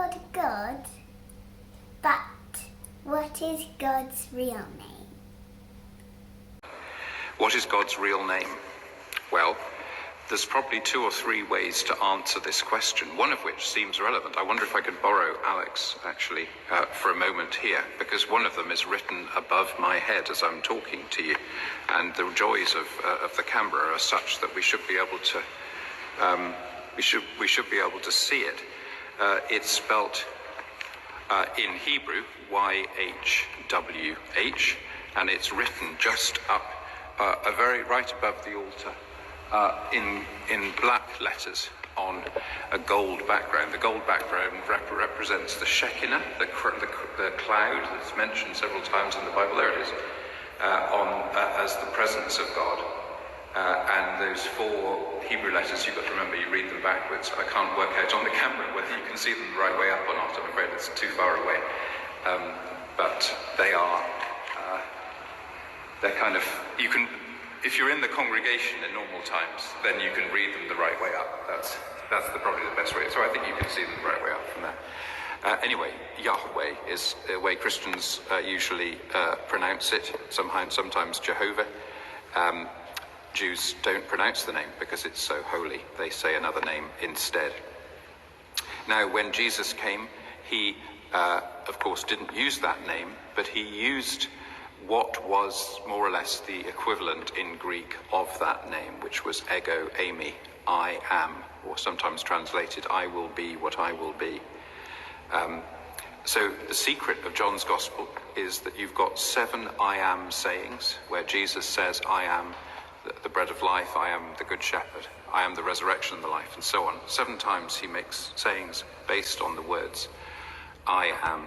called God, but what is God's real name? What is God's real name? Well, there's probably 2 or 3 ways to answer this question, one of which seems relevant. I wonder if I could borrow Alex, actually, for a moment here, because one of them is written above my head as I'm talking to you, and the joys of the camera are such that we should be able to we should be able to see it. It's spelt in Hebrew YHWH, and it's written just up right above the altar. In black letters on a gold background. The gold background represents the Shekinah, the cloud that's mentioned several times in the Bible. There it is, as the presence of God. And those 4 Hebrew letters, you've got to remember, you read them backwards. I can't work out on the camera whether you can see them the right way up or not. I'm afraid it's too far away. But they are, they're kind of, you can, if you're in the congregation in normal times, then you can read them the right way up. That's probably the best way. So I think you can see them the right way up from there. Anyway, Yahweh is the way Christians usually pronounce it. Sometimes Jehovah. Jews don't pronounce the name because it's so holy. They say another name instead. Now, when Jesus came, he, of course, didn't use that name, but he used what was more or less the equivalent in Greek of that name, which was ego eimi, I am, or sometimes translated, I will be what I will be. So the secret of John's Gospel is that you've got 7 I am sayings, where Jesus says, I am the bread of life, I am the good shepherd, I am the resurrection and the life, and so on. 7 times he makes sayings based on the words I am.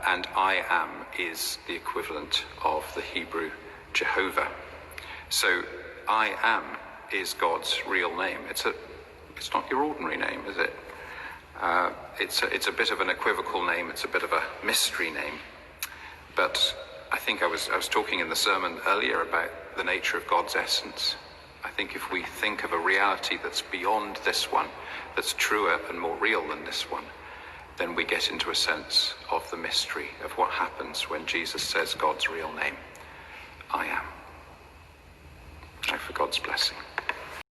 And I am is the equivalent of the Hebrew Jehovah. So I am is God's real name. It's not your ordinary name, is it? It's a bit of an equivocal name. It's a bit of a mystery name. But I think I was talking in the sermon earlier about the nature of God's essence. I think if we think of a reality that's beyond this one, that's truer and more real than this one, then we get into a sense of the mystery of what happens when Jesus says God's real name, I am. Now for God's blessing.